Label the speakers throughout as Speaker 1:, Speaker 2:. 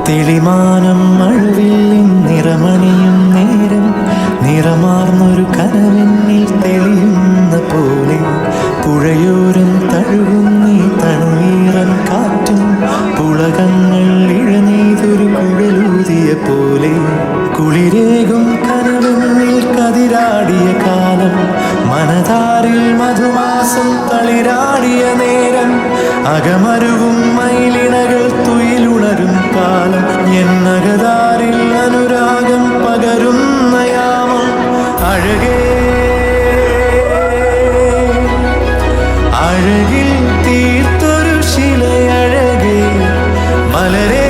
Speaker 1: തെളിമാനം മഴവില്ലിൻ നിറമണിയും നേരം നിറമാർന്നൊരു കനവെന്നിൽ തെളിയുന്ന പോലെ പുഴയോരം തഴുകുന്നീ തണുനീറൻ കാറ്റും പുളകങ്ങൾ ഇഴനീതൊരു കുഴലൂതിയ പോലെ കുളിരേകും കനവെന്നിൽ കതിരാടിയ കാലം മനതാരിൽ മധുമാസം തളിരാടിയ നേരം അകമരുവും മയിലിണകൾ തുയിലുണരും കാലം എന്നകതാരിൽ അനുരാഗം പകരുന്ന യാമം അഴകേ അഴകിൽ തീർത്തൊരു ശിലയഴകേ മലരേ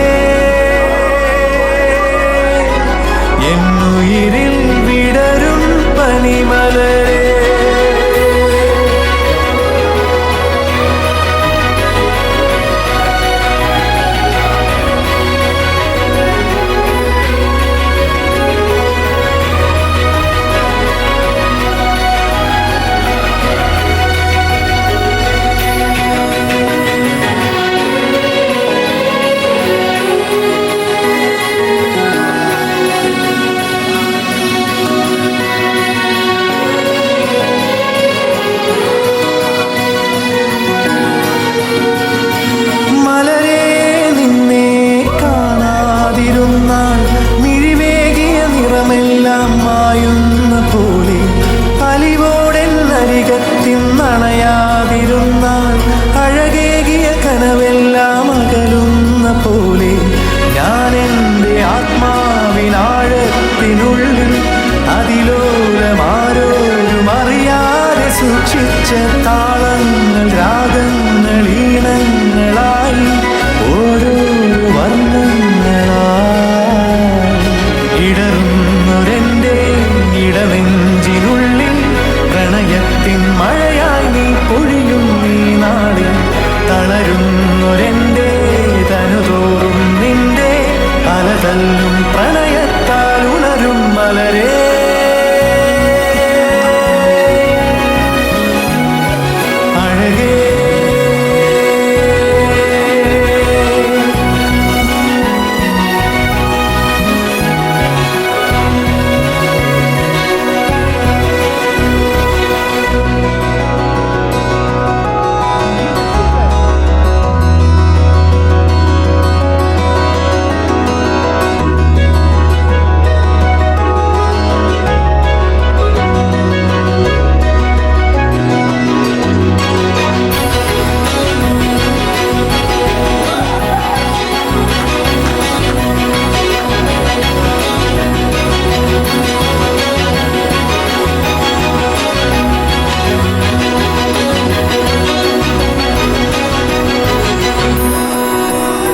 Speaker 1: എന്നുയിരിൽ വിടരും പനിമലരേ. താളങ്ങൾ രാഗങ്ങൾ ഈണങ്ങളായി ഓരോരോ വർണ്ണങ്ങളായി ഇടറുന്നൊരെൻ്റെ ഇടനെഞ്ചിനുള്ളിൽ പ്രണയത്തിൻ മഴയായി നീ പൊഴിയും നീ നാളിൽ തളരുന്നൊരെൻ്റെ തനുതോറും നിന്റെ അലതല്ലും പ്രണയത്താൽ ഉണരും മലരേ.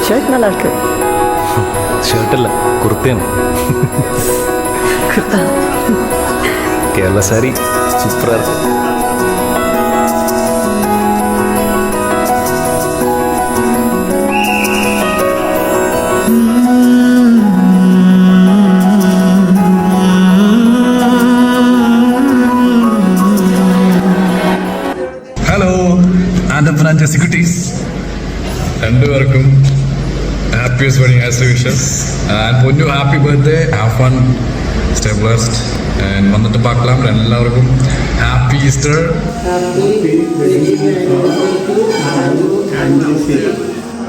Speaker 2: ஷர்ட் நல்லா இருக்கு.
Speaker 3: ஷர்ட் இல்ல, குர்த்தேன்.
Speaker 2: குர்த்தா
Speaker 3: கேரளா சாரி சூப்பரா இருக்கு.
Speaker 4: ഹലോ, ആൻഡ് ഫ്രണ്ട് എക്സിക്യൂട്ടീവ്സ് രണ്ടുപേർക്കും happiest wedding anniversary and Ponnu happy birthday, have fun, stay blessed and വന്നിട്ട് പാക്കലാം. എല്ലാവർക്കും ഹാപ്പി ഈസ്റ്റർ.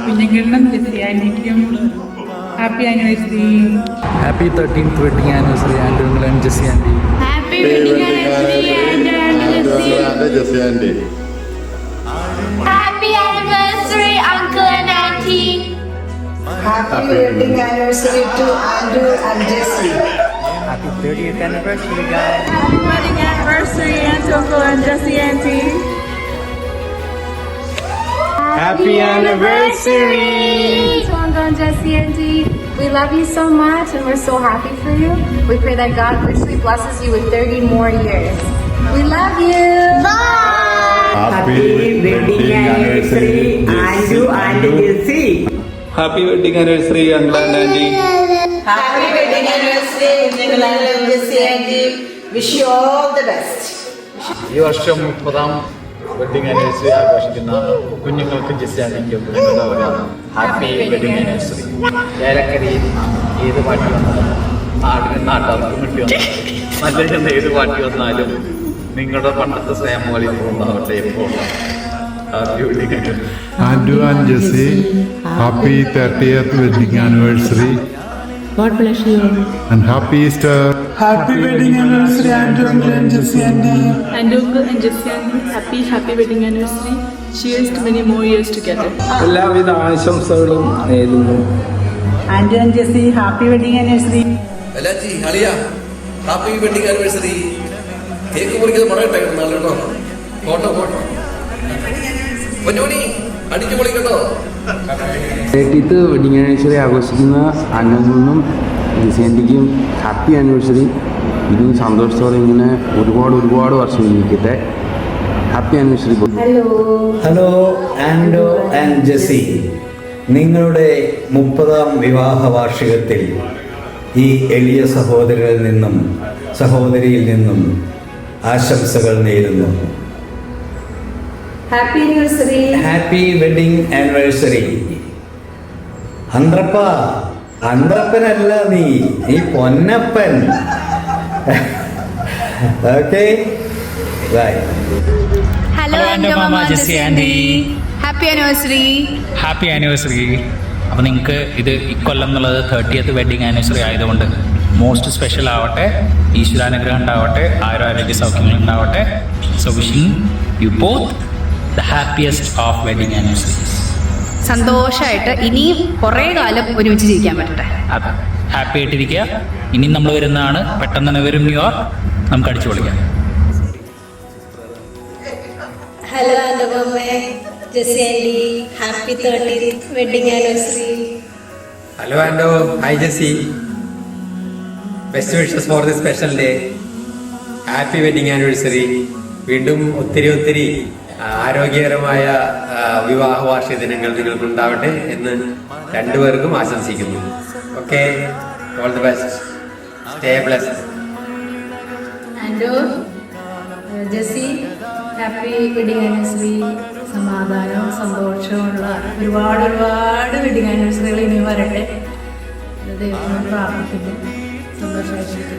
Speaker 5: കുഞ്ഞുങ്ങളിലും ജെസ്സിയാനിക്കും happy anniversary.
Speaker 3: Happy 13th wedding anniversary Andrew and Jessie aunty.
Speaker 5: Happy wedding anniversary Andrew and Jessie aunty.
Speaker 6: Happy anniversary, Uncle and Auntie.
Speaker 7: Happy wedding anniversary to Andrew and Jessie.
Speaker 1: Happy 30th anniversary, guys.
Speaker 5: Happy wedding anniversary, Uncle and Jessie Auntie.
Speaker 6: Happy anniversary to Uncle and Jessie Auntie. We love you so much and we're so happy for you. We pray that God richly blesses you with 30 more years. We love you. Bye.
Speaker 8: Happy wedding anniversary, Andrew and Jessie.
Speaker 9: Happy wedding anniversary, Uncle and Auntie.
Speaker 7: Happy wedding anniversary, Jessie Aunty. Wish you all the best.
Speaker 3: ഈ വർഷം 30ാം wedding anniversary ആഘോഷിക്കുന്ന കുഞ്ഞുങ്ങൾക്ക് ജെസ്സിയാനിക്കും എന്താ പറയുക, happy wedding anniversary. ഏലക്കരയിൽ ഏത് പാട്ടി വന്നാലും നാട്ടാർക്കും കിട്ടി വന്നാലും നല്ല ഏത് പാട്ടി വന്നാലും നിങ്ങളുടെ പണ്ടത്തെ സ്നേഹം പോലെ ഉണ്ടാവട്ടെ ഇപ്പോൾ. Happy wedding anniversary.
Speaker 5: Andrew and Jessie, happy 30th wedding anniversary
Speaker 2: God bless you.
Speaker 5: and happy Easter.
Speaker 1: Happy wedding anniversary, Andrew and Jessie Aunty.
Speaker 2: And Uncle and Jessie Aunty, happy wedding anniversary. Cheers to many more years together.
Speaker 3: എല്ലാവിധ ആശംസകളും നേരുന്നു.
Speaker 7: Andrew and Jessie, happy wedding anniversary.
Speaker 8: അല്ലാജി അളിയ happy wedding anniversary. Cake മുറിക്കുന്നത് മഴ ഇട്ടായിരുന്നു നല്ലോട്ടോ. Photo പൊന്നോണി അടിച്ചു പൊളിക്കട്ടോ.
Speaker 9: 30th wedding anniversary ആഘോഷിക്കുന്ന അന്നൊന്നും ജിസിയാൻറ്റിക്കും ഹാപ്പി ആനിവേഴ്സറി. ഇനിയും സന്തോഷത്തോടെ ഇങ്ങനെ ഒരുപാട് വർഷം ജീവിക്കട്ടെ. Happy anniversary.
Speaker 10: Hello Andrew and Jessie, നിങ്ങളുടെ 30ാം വിവാഹ വാർഷികത്തിൽ ഈ എളിയ സഹോദരിയിൽ നിന്നും ആശംസകൾ നേരുന്നു.
Speaker 6: Happy anniversary.
Speaker 10: Happy wedding anniversary. അന്ത്രപ്പനല്ല നീ പൊന്നപ്പൻ. Okay bye.
Speaker 2: Hello, Mama Jessie Aunty.
Speaker 6: Happy anniversary.
Speaker 11: Happy anniversary. അപ്പോൾ നിങ്ങൾക്ക് ഇത് ഇക്കൊല്ലം എന്നുള്ളത് 30th വെഡിങ് ആനിവേഴ്സറി ആയതുകൊണ്ട് മോസ്റ്റ് സ്പെഷ്യൽ ആവട്ടെ, ഈശ്വരാനുഗ്രഹം ഉണ്ടാവട്ടെ, ആരോഗ്യ സൗഖ്യങ്ങൾ ഉണ്ടാവട്ടെ. So wishing you both the happiest of wedding anniversaries.
Speaker 6: സന്തോഷമായിട്ട് ഇനിയും കുറേ കാലം ഒരുമിച്ച് ജീവിക്കാൻ പറ്റട്ടെ.
Speaker 11: അതെ, ഹാപ്പി ആയിട്ടിരിക്കുക. ഇനിയും നമ്മൾ വരുന്നതാണ്, പെട്ടെന്ന് തന്നെ വരും ന്യൂ ഇയർ, നമുക്ക് അടിച്ചു പൊളിക്കാം.
Speaker 2: Hello, Mama Jessie Aunty. Happy 30th wedding anniversary.
Speaker 8: Hello Ando, hi Jessie. Best wishes for the special day. Happy wedding anniversary. വീണ്ടും ഒത്തിരി ആരോഗ്യകരമായ വിവാഹ വാർഷിക ദിനങ്ങൾ നിങ്ങൾക്കുണ്ടാവട്ടെ എന്ന് രണ്ടുപേർക്കും ആശംസിക്കുന്നു. Okay, all the best. Stay blessed.
Speaker 6: Ando, Jessie, happy wedding anniversary. സമാധാനവും സന്തോഷവുമുള്ള ഒരുപാട് വെഡിങ് ആനിവേഴ്സറികൾ ഇനി വരട്ടെ. ദൈവം പ്രാർത്ഥിക്കുന്നു. സന്തോഷമായിട്ട്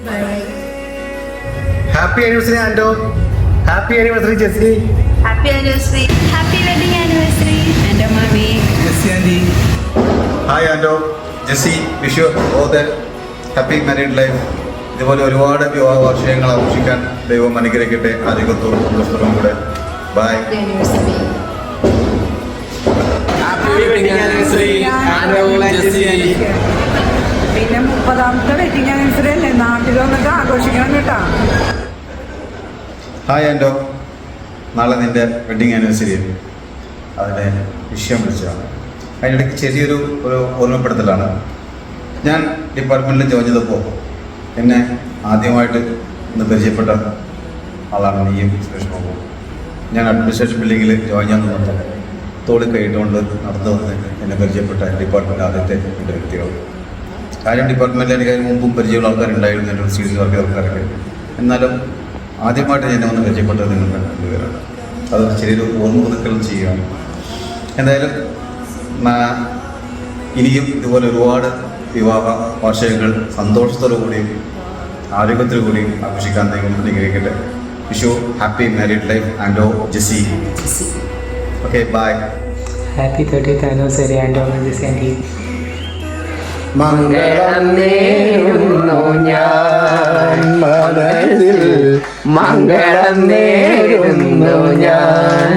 Speaker 6: bye bye.
Speaker 3: Happy anniversary Ando. Happy anniversary Jessie.
Speaker 6: Happy anniversary.
Speaker 2: Happy wedding anniversary. And Mami.
Speaker 3: Jessie aunty.
Speaker 5: Hi Ando, Jessie. Wish you all the happy married life. ഇതുപോലെ ഒരുപാട് വിവാഹ വാർഷികങ്ങൾ ആഘോഷിക്കാൻ ദൈവം അനുഗ്രഹിക്കട്ടെ. ആരോഗ്യത്തോടും സന്തോഷത്തോടും കൂടെ. ബൈ.
Speaker 7: പിന്നെ 30ാമത്തെ വെഡിങ് ആനിവേഴ്സറി അല്ലേ, നാട്ടിൽ വന്നിട്ട് ആഘോഷിക്കണം കേട്ടോ.
Speaker 5: ഹായ് ആൻഡോ, നാളെ നിൻ്റെ വെഡിങ് ആനിവേഴ്സറി. അതിനെ വിഷയം വിളിച്ചതാണ്. അതിനിടയ്ക്ക് ചെറിയൊരു ഓർമ്മപ്പെടുത്തലാണ്. ഞാൻ ഡിപ്പാർട്ട്മെൻറ്റിൽ ജോയിൻ ചെയ്തപ്പോൾ എന്നെ ആദ്യമായിട്ട് ഇന്ന് പരിചയപ്പെട്ട ആളാണ് നീയും സുരേഷ് ബാബു. ഞാൻ അഡ്മിനിസ്ട്രേഷൻ ബിൽഡിങ്ങിൽ ജോയിൻ ചെയ്യാൻ നിന്നപ്പോൾ തോളിൽ കൈയിട്ടുകൊണ്ട് നടന്നു വന്ന് എന്നെ പരിചയപ്പെട്ട ഡിപ്പാർട്ട്മെൻറ്റ് ആദ്യത്തെ എൻ്റെ വ്യക്തികൾ. കാര്യം ഡിപ്പാർട്ട്മെൻറ്റിൽ എനിക്ക് അതിന് മുമ്പും പരിചയമുള്ള ആൾക്കാരുണ്ടായിരുന്നു, എൻ്റെ സീനിയർ വർക്ക് ആൾക്കാരൊക്കെ. എന്നാലും ആദ്യമായിട്ട് എന്നെ വന്ന് പരിചയപ്പെട്ടത് നിങ്ങളുടെ രണ്ടുപേരാണ്. അത് ചെറിയൊരു ഓർമ്മ പുതുക്കലും ചെയ്യുകയാണ്. എന്തായാലും ഇനിയും ഇതുപോലെ ഒരുപാട് വിവാഹ വാർഷികങ്ങൾ സന്തോഷത്തോടു കൂടിയും ആരോഗ്യത്തോടു കൂടിയും ആഘോഷിക്കാൻ ദൈവം അനുഗ്രഹിക്കട്ടെ. Wish you happy married life Ando, Jessie. Okay, bye.
Speaker 2: Happy 30th anniversary and Mama Jessie Aunty.
Speaker 9: മംഗളം നേരുന്നു ഞാൻ മനസ്സിൽ, മംഗളം നേരുന്നു ഞാൻ.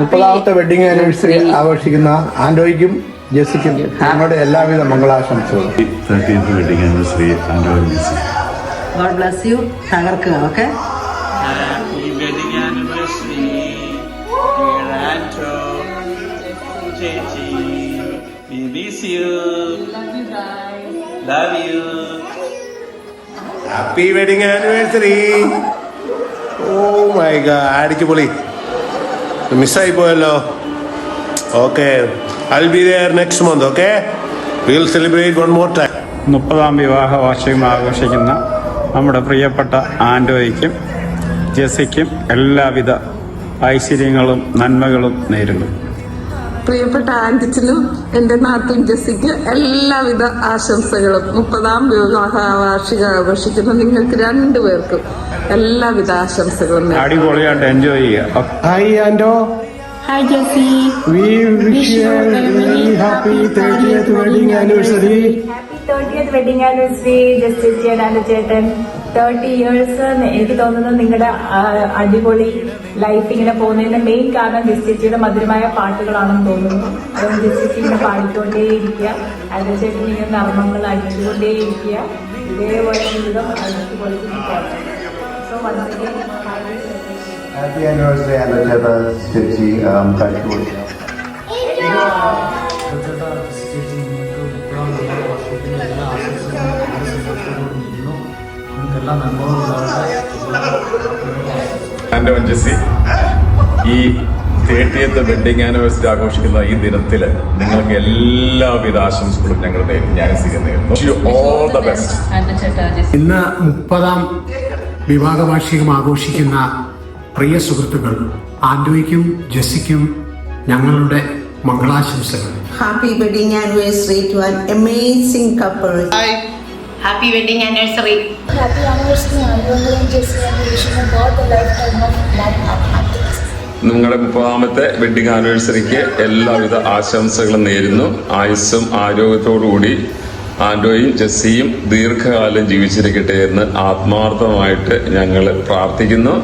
Speaker 3: 30ാമത്തെ വെഡിങ് ആനിവേഴ്സറി ആഘോഷിക്കുന്ന ആൻഡോയ്ക്കും ജെസ്സിക്കും ഞങ്ങളുടെ എല്ലാവിധ മംഗളാശംസകളും.
Speaker 5: 30th wedding anniversary Ando and Jessie.
Speaker 7: God bless you. തകർക്കുക. Okay.
Speaker 11: Happy wedding anniversary Ando, ചേച്ചി. We miss you. Love you.
Speaker 12: Happy wedding anniversary. Oh my god, അടിച്ചു പൊളി. മിസ്സായി പോയല്ലോ. Okay, I will be there next month. Okay. We'll celebrate one more time.
Speaker 13: 30ാം വിവാഹ വാർഷികം ആഘോഷിക്കുന്ന നമ്മുടെ പ്രിയപ്പെട്ട ആൻഡോയ്ക്കും ജെസിക്കും എല്ലാവിധ ഐശ്വര്യങ്ങളും നന്മകളും നേരുന്നു.
Speaker 2: പ്രിയപ്പെട്ട ആൻറ്റിച്ചിനും എൻ്റെ നാത്തും ജെസ്സിക്ക് എല്ലാവിധ ആശംസകളും. 30ാം വിവാഹ വാർഷികം ആഘോഷിക്കുന്ന നിങ്ങൾക്ക് രണ്ടുപേർക്കും എല്ലാവിധ ആശംസകളും.
Speaker 13: അടിപൊളിയായിട്ട് എൻജോയ് ചെയ്യുക.
Speaker 12: Hi, Ando.
Speaker 2: Hi Jessie.
Speaker 12: We wish you a very happy 30th wedding anniversary.
Speaker 6: Happy 30th wedding anniversary, Justin and ചേട്ടൻ. 30 years എനിക്ക് തോന്നുന്നു നിങ്ങളുടെ അടിപൊളി ലൈഫ് ഇങ്ങനെ പോകുന്നതിന്റെ മെയിൻ കാരണം ജസ്റ്റിയുടെ മധുരമായ പാട്ടുകളാണെന്ന് തോന്നുന്നു. അതുകൊണ്ട് ജസ്റ്റി ഇങ്ങനെ പാടിക്കൊണ്ടേയിരിക്കുക, ആൻഡ് ചേട്ടൻ ഇങ്ങനെ നർമ്മങ്ങൾ അടിച്ചുകൊണ്ടേയിരിക്കുക. ഇതേപോലെ ജീവിതം അടിച്ചു പൊളിച്ചിട്ട്. സോ വളരെ
Speaker 5: ഹാപ്പി ആനിവേഴ്സറി ആൻഡോ ചേട്ടാ, ചേച്ചി, താങ്ക് യു.
Speaker 4: ആൻഡോ ജെസ്സി, ഈ 30th വെഡിങ് ആനിവേഴ്സറി ആഘോഷിക്കുന്ന ഈ ദിനത്തിൽ നിങ്ങൾക്ക് എല്ലാവിധ ആശംസകളും ഞങ്ങൾ നേരും. ഞാൻ സ്വീകരിക്കുന്നു. All the best.
Speaker 12: ഇന്ന് 30ാം വിവാഹ വാർഷികം ആഘോഷിക്കുന്ന പ്രിയ സുഹൃത്തുക്കൾ ആൻഡോയ്ക്കും ജെസ്സിക്കും ഞങ്ങളുടെ മംഗളാശംസകൾ.
Speaker 7: Happy wedding anniversary to an amazing couple.
Speaker 6: Happy wedding anniversary.
Speaker 14: Happy anniversary, Ando and Jesse, and wishing you both a lifetime of love and happiness.
Speaker 4: നിങ്ങളുടെ 30ാമത്തെ വെഡിങ് ആനിവേഴ്സറിക്ക് എല്ലാവിധ ആശംസകളും നേരുന്നു. ആയുസ്സും ആരോഗ്യത്തോടുകൂടി ആൻഡോയും ജെസ്സിയും ദീർഘകാലം ജീവിച്ചിരിക്കട്ടെ എന്ന് ആത്മാർത്ഥമായിട്ട് ഞങ്ങൾ പ്രാർത്ഥിക്കുന്നു.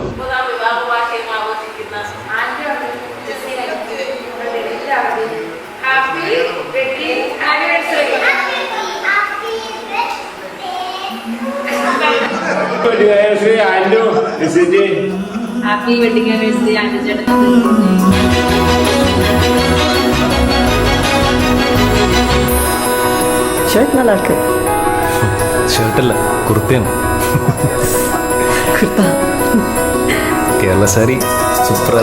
Speaker 2: ഹാപ്പി വെഡിങ് ആനിവേഴ്സറി ആൻറ്റി ചേട്ടൻ.
Speaker 7: ഷർട്ട് നല്ല ഇருக்கு.
Speaker 1: ഷർട്ടല്ല, കുർത്തയാണ്. കേരള സാരി സൂപ്പർ.